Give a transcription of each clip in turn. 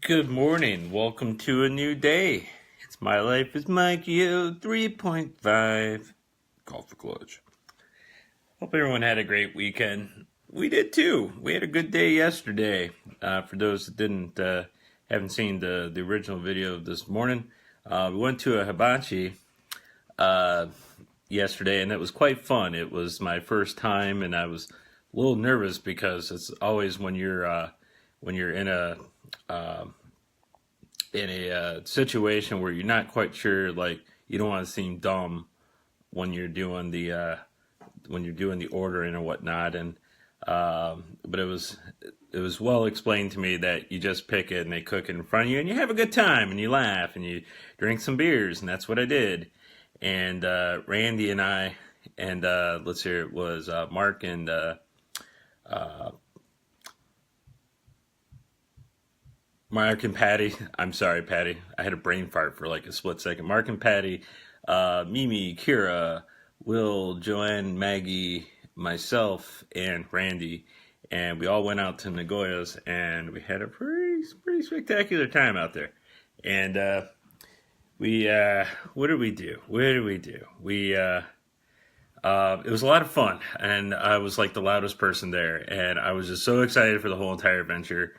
Good morning. Welcome to a new day. It's My Life is Mikeyo 3.5 Golf for Clutch. Hope everyone had a great weekend. We did too. We had a good day yesterday. For those that haven't seen the original video of this morning, we went to a hibachi yesterday, and it was quite fun. It was my first time, and I was a little nervous because it's always when you're in a situation where you're not quite sure, like you don't want to seem dumb when you're doing the ordering or whatnot, and but it was well explained to me that you just pick it and they cook it in front of you and you have a good time and you laugh and you drink some beers, and that's what I did. And Randy and I and let's hear it was Mark and Mark and Patty. I'm sorry, Patty. I had a brain fart for like a split second. Mark and Patty, Mimi, Kira, Will, Joanne, Maggie, myself, and Randy. And we all went out to Nagoya's, and we had a pretty spectacular time out there. And what did we do? It was a lot of fun, and I was like the loudest person there, and I was just so excited for the whole entire adventure.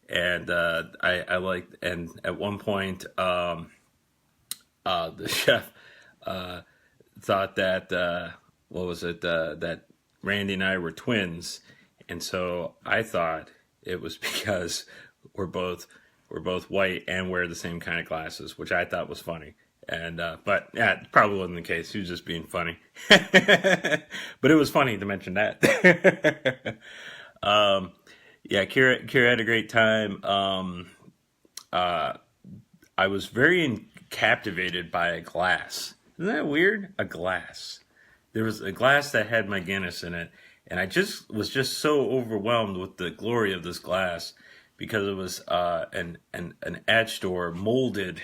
And I liked, and at one point, the chef thought that that Randy and I were twins, and so I thought it was because we're both white and wear the same kind of glasses, which I thought was funny. And but yeah, it probably wasn't the case. He was just being funny, but it was funny to mention that. Yeah, Kira had a great time. I was very captivated by a glass. Isn't that weird? A glass. There was a glass that had my Guinness in it, and I was just so overwhelmed with the glory of this glass because it was an etched or molded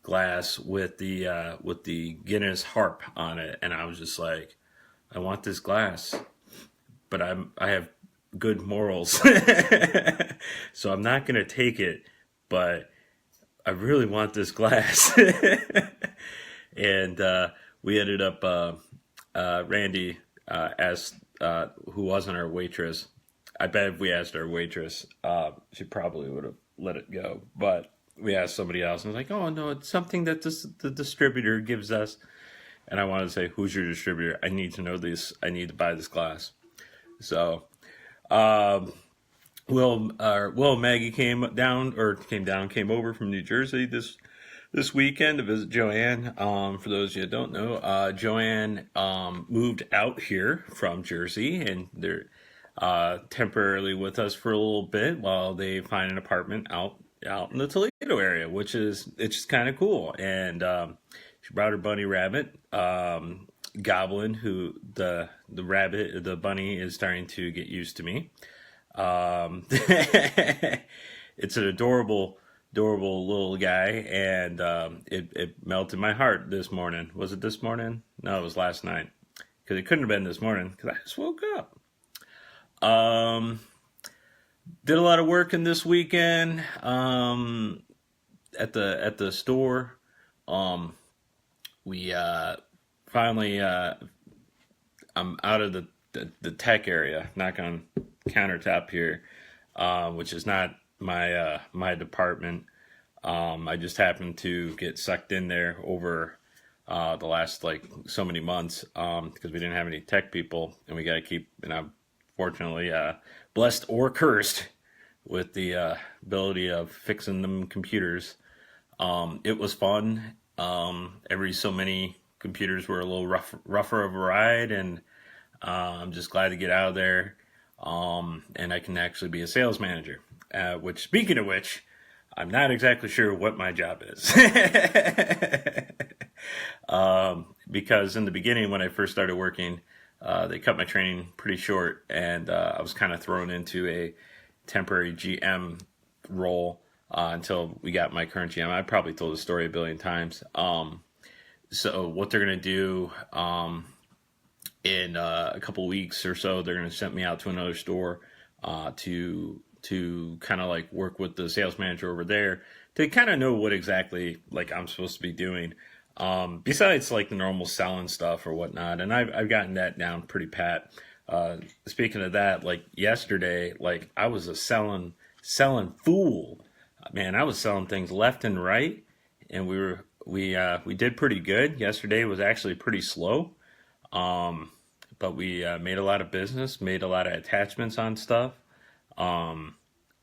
glass with the Guinness harp on it, and I was just like, I want this glass, but I have good morals, so I'm not gonna take it, but I really want this glass. And we ended up Randy asked who wasn't our waitress. I bet if we asked our waitress, she probably would have let it go, but we asked somebody else, and I was like, oh no, it's something that the distributor gives us. And I wanted to say, who's your distributor? I need to know this. I need to buy this glass. So Will and Maggie came came over from New Jersey this weekend to visit Joanne. For those of you that don't know, Joanne moved out here from Jersey, and they're temporarily with us for a little bit while they find an apartment out in the Toledo area, which is it's just kind of cool. And she brought her bunny rabbit. Goblin, who the bunny is starting to get used to me. It's an adorable little guy, and it melted my heart this morning. Was it this morning? No, it was last night, because it couldn't have been this morning because I just woke up. Did a lot of work in this weekend at the store. We finally I'm out of the tech area, knock on countertop here, which is not my department. I just happened to get sucked in there over the last like so many months because we didn't have any tech people, and we got to keep, and I'm fortunately blessed or cursed with the ability of fixing them computers. It was fun. Every so many computers were a little rougher of a ride, and I'm just glad to get out of there. And I can actually be a sales manager, which, speaking of which, I'm not exactly sure what my job is. Because in the beginning, when I first started working, they cut my training pretty short, and I was kind of thrown into a temporary GM role until we got my current GM. I probably told the story a billion times. So what they're going to do in a couple weeks or so, they're going to send me out to another store to to kind of like work with the sales manager over there to kind of know what exactly like I'm supposed to be doing. Besides like the normal selling stuff or whatnot, and I've gotten that down pretty pat. Speaking of that, like yesterday, like I was a selling fool. Man, I was selling things left and right, and we did pretty good. Yesterday was actually pretty slow, um, but we made a lot of business, made a lot of attachments on stuff. Um,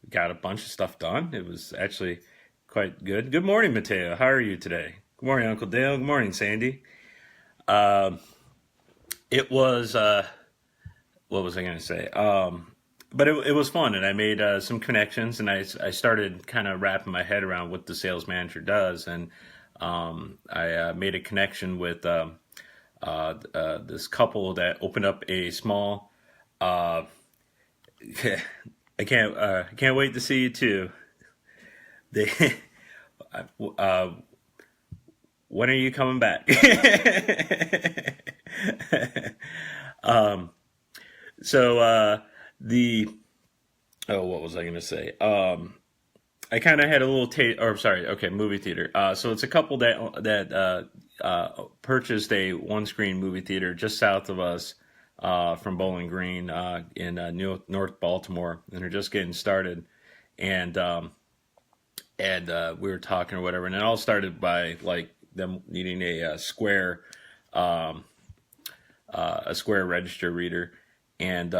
got a bunch of stuff done. It was actually quite good. Good morning, Mateo. How are you today? Good morning, Uncle Dale. Good morning, Sandy. Um, it was what was I going to say? But it was fun, and I made some connections, and I started kind of wrapping my head around what the sales manager does, and I made a connection with this couple that opened up a small. Uh, I can't wait to see you too. They, uh, when are you coming back? um, so the what was I going to say? I kind of had a little or sorry, okay, movie theater. So it's a couple that purchased a one screen movie theater just south of us from Bowling Green in North Baltimore, and they're just getting started. And we were talking or whatever, and it all started by like them needing um, a square register reader, and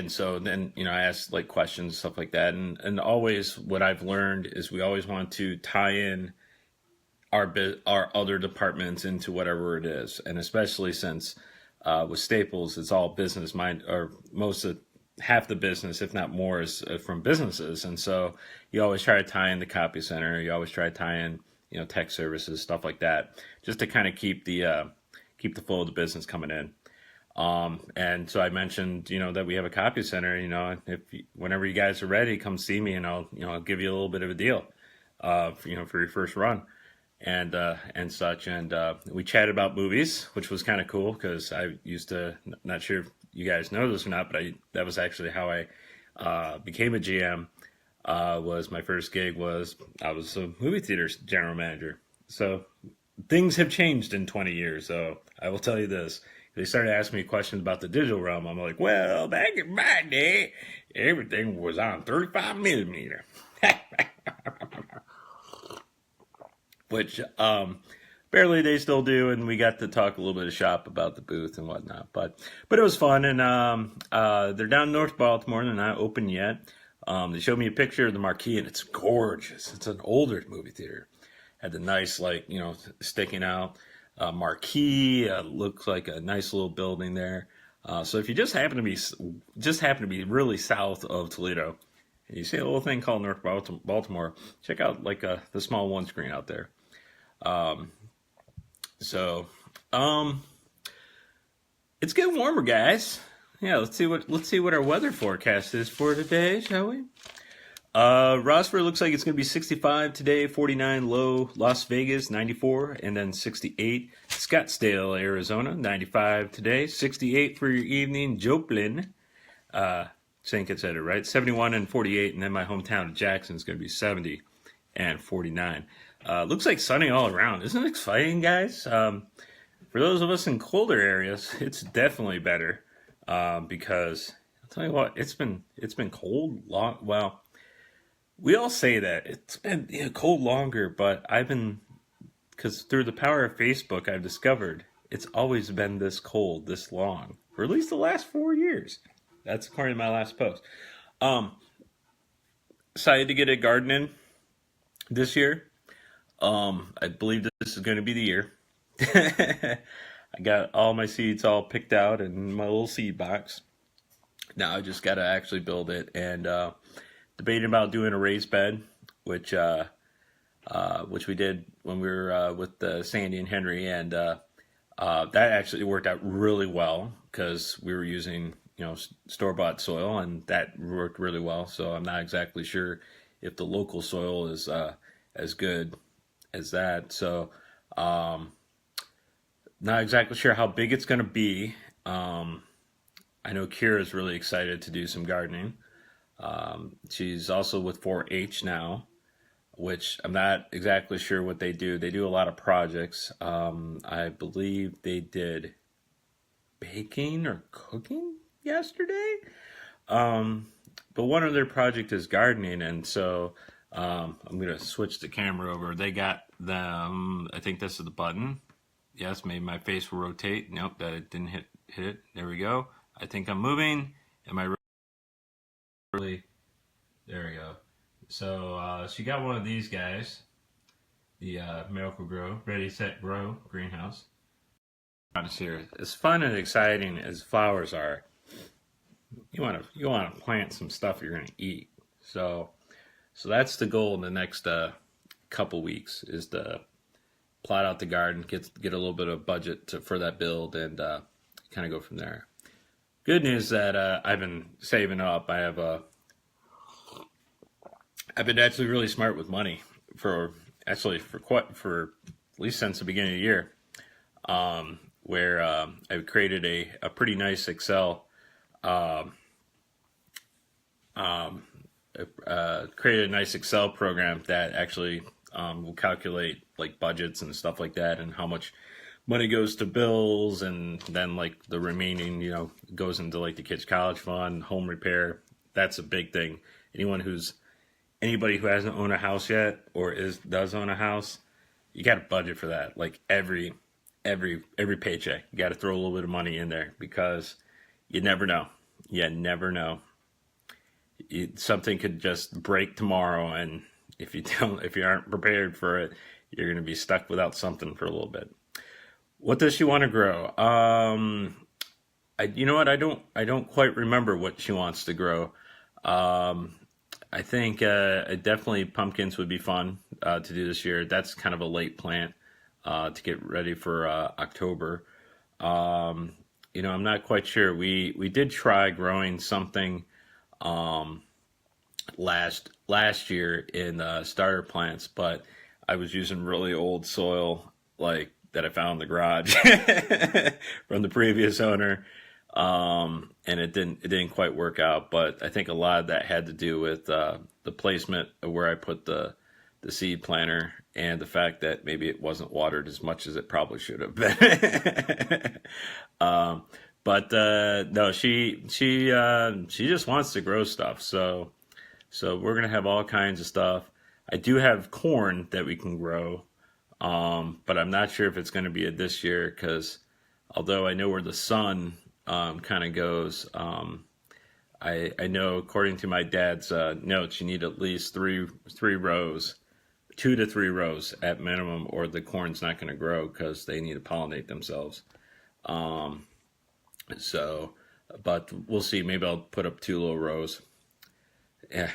so then I asked like questions stuff like that, and always what I've learned is we always want to tie in our other departments into whatever it is, and especially since with Staples it's all business mind or most of half the business, if not more, is from businesses, and so you always try to tie in the copy center, you always try to tie in tech services, stuff like that, just to kind of keep the flow of the business coming in. And so I mentioned, that we have a copy center, whenever you guys are ready, come see me and I'll give you a little bit of a deal, for your first run and such. And, we chatted about movies, which was kind of cool because I used to, not sure if you guys know this or not, but that was actually how I, became a GM, was my first gig I was a movie theater general manager. So things have changed in 20 years. So I will tell you this. They started asking me questions about the digital realm. I'm like, well, back in my day, everything was on 35 millimeter, which barely they still do. And we got to talk a little bit of shop about the booth and whatnot. But it was fun. And they're down in North Baltimore. They're not open yet. They showed me a picture of the marquee, and it's gorgeous. It's an older movie theater. Had the nice, like, sticking out marquee. Looks like a nice little building there. So if you just happen to be really south of Toledo, and you see a little thing called North Baltimore, check out like the small one screen out there. Um, so it's getting warmer, guys. Yeah, let's see what our weather forecast is for today, shall we? Rossford looks like it's going to be 65 today, 49 low. Las Vegas, 94, and then 68. Scottsdale, Arizona, 95 today, 68 for your evening. Joplin, St. Kitts, right? 71 and 48, and then my hometown of Jackson is going to be 70 and 49. Looks like sunny all around. Isn't it exciting, guys? For those of us in colder areas, it's definitely better because I'll tell you what, it's been cold long. Well, we all say that it's been cold longer, but because through the power of Facebook, I've discovered it's always been this cold, this long, for at least the last 4 years. That's according to my last post. Um, Decided to get a garden in this year. I believe this is going to be the year. I got all my seeds all picked out in my little seed box. Now I just got to actually build it, and debating about doing a raised bed, which we did when we were with Sandy and Henry, and that actually worked out really well because we were using store-bought soil, and that worked really well. So I'm not exactly sure if the local soil is as good as that. So not exactly sure how big it's going to be. I know Kira's really excited to do some gardening. She's also with 4-H now, which I'm not exactly sure what they do. They do a lot of projects. I believe they did baking or cooking yesterday. Um, but one of their project is gardening, and so I'm gonna switch the camera over. They got them. I think this is the button. Yes, maybe my face will rotate. Nope, that it didn't hit it. There we go. I think I'm moving. Am I really? There we go. So she got one of these guys, the Miracle Grow, Ready Set Grow greenhouse. Honest here, as fun and exciting as flowers are, you want to plant some stuff you're gonna eat. So that's the goal in the next couple weeks is to plot out the garden, get a little bit of budget for that build, and kind of go from there. Good news that I've been saving up. I've been actually really smart with money for at least since the beginning of the year, where I've created a pretty nice Excel. Um, Created a nice Excel program that actually will calculate like budgets and stuff like that, and how much money goes to bills, and then like the remaining, goes into like the kids' college fund, home repair. That's a big thing. Anybody who hasn't owned a house yet or does own a house, you got to budget for that. Like every paycheck, you got to throw a little bit of money in there because you never know. You never know. Something could just break tomorrow, and if you aren't prepared for it, you're going to be stuck without something for a little bit. What does she want to grow? You know what? I don't quite remember what she wants to grow. I think definitely pumpkins would be fun to do this year. That's kind of a late plant to get ready for October. I'm not quite sure. We did try growing something last year in starter plants, but I was using really old soil like that I found in the garage from the previous owner, and it didn't quite work out. But I think a lot of that had to do with the placement of where I put the seed planter, and the fact that maybe it wasn't watered as much as it probably should have been. But no, she just wants to grow stuff. So we're gonna have all kinds of stuff. I do have corn that we can grow, but I'm not sure if it's gonna be a this year because although I know where the sun kind of goes, I know according to my dad's notes, you need at least three rows, 2 to 3 rows at minimum, or the corn's not going to grow because they need to pollinate themselves. Um, so, but we'll see. Maybe I'll put up 2 little rows. Yeah,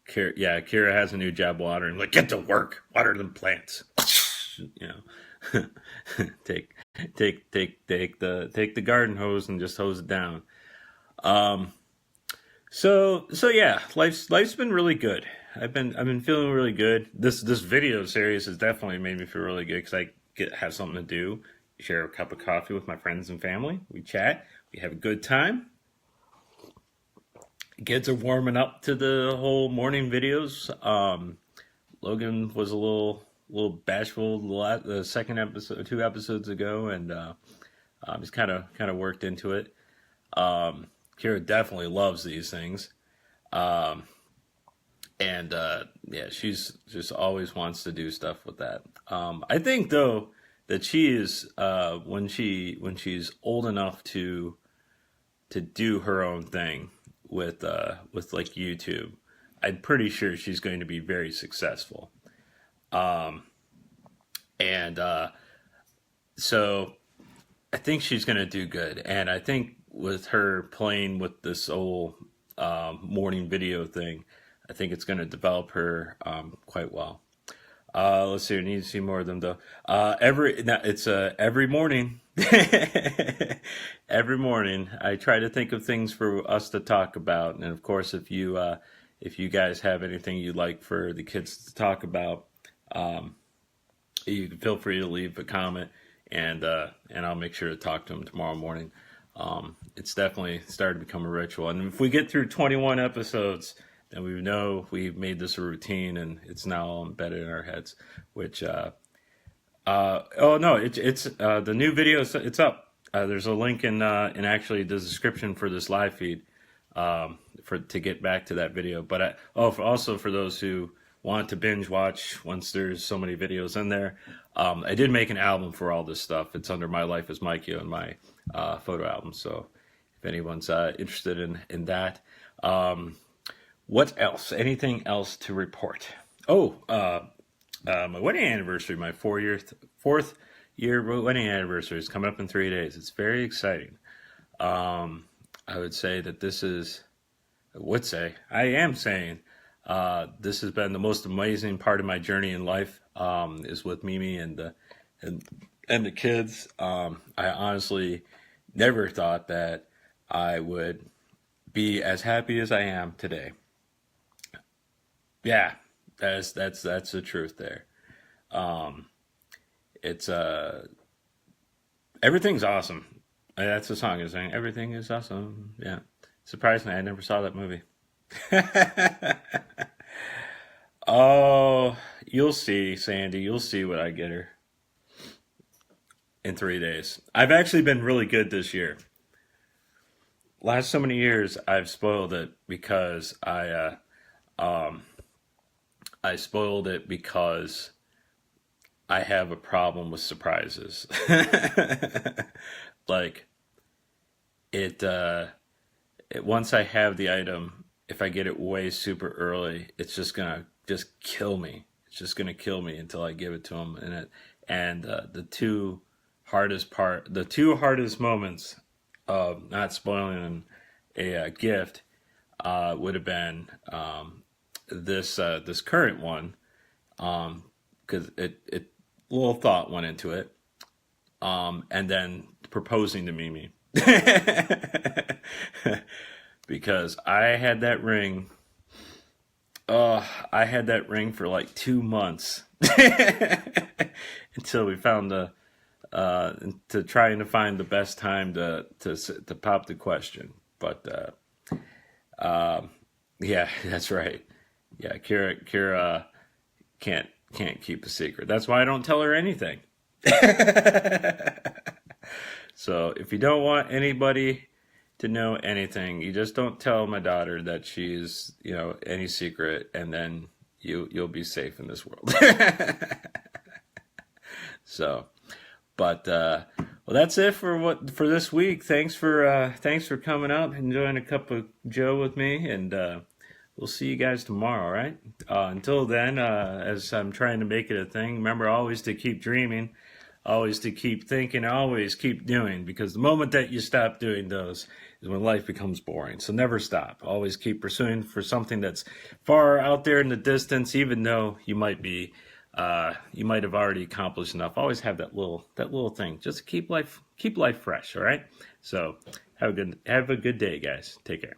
Kira has a new job watering. Like, get to work, water them plants. You know, take take the garden hose and just hose it down. Um, so yeah, life's been really good. I've been feeling really good. This video series has definitely made me feel really good because have something to do. Share a cup of coffee with my friends and family. We chat. We have a good time. Kids are warming up to the whole morning videos. Logan was a little bashful the second episode, 2 episodes ago, and he's kind of worked into it. Kira definitely loves these things. Um, and yeah, she's just always wants to do stuff with that. I think though that she is when she's old enough to do her own thing with like YouTube, I'm pretty sure she's going to be very successful. Um, and so I think she's going to do good. And I think with her playing with this whole morning video thing, I think it's going to develop her quite well. Let's see. I need to see more of them though. Every morning. Every morning, I try to think of things for us to talk about, and of course, if you guys have anything you'd like for the kids to talk about, um, you can feel free to leave a comment, and I'll make sure to talk to them tomorrow morning. It's definitely started to become a ritual. And if we get through 21 episodes, then we know we've made this a routine and it's now all embedded in our heads. Which, oh no, it's the new video. It's up. There's a link in actually the description for this live feed for to get back to that video. But also for those who want to binge watch once there's so many videos in there, I did make an album for all this stuff. It's under My Life as Mikeyo and my photo album. So if anyone's interested in that, what else? Anything else to report? Oh, my wedding anniversary, my fourth year wedding anniversary is coming up in 3 days. It's very exciting. I would say that I am saying, this has been the most amazing part of my journey in life, is with Mimi and the kids. I honestly never thought that I would be as happy as I am today. Yeah, that's the truth there. Um, it's everything's awesome. That's the song is saying everything is awesome. Yeah, surprisingly, I never saw that movie. Oh, you'll see, Sandy. You'll see what I get her in 3 days. I've actually been really good this year. Last so many years, I've spoiled it because um, I spoiled it because I have a problem with surprises. Like it, once I have the item, if I get it way super early, it's just gonna just kill me. It's just gonna kill me until I give it to them. And the two hardest moments of not spoiling a gift would have been this current one, because it little thought went into it, and then proposing to Mimi. Because I had that ring for like 2 months until we found to trying to find the best time to pop the question. But yeah, that's right. Yeah, Kira can't keep a secret. That's why I don't tell her anything. So if you don't want anybody to know anything, you just don't tell my daughter that she's, any secret, and then you'll be safe in this world. So, but well, that's it for this week. Thanks for coming up, enjoying a cup of Joe with me, and we'll see you guys tomorrow. All right. Until then, as I'm trying to make it a thing, remember always to keep dreaming, always to keep thinking, always keep doing, because the moment that you stop doing those is when life becomes boring. So never stop. Always keep pursuing for something that's far out there in the distance, even though you might have already accomplished enough. Always have that little thing, just to keep life fresh. All right. So have a good day, guys. Take care.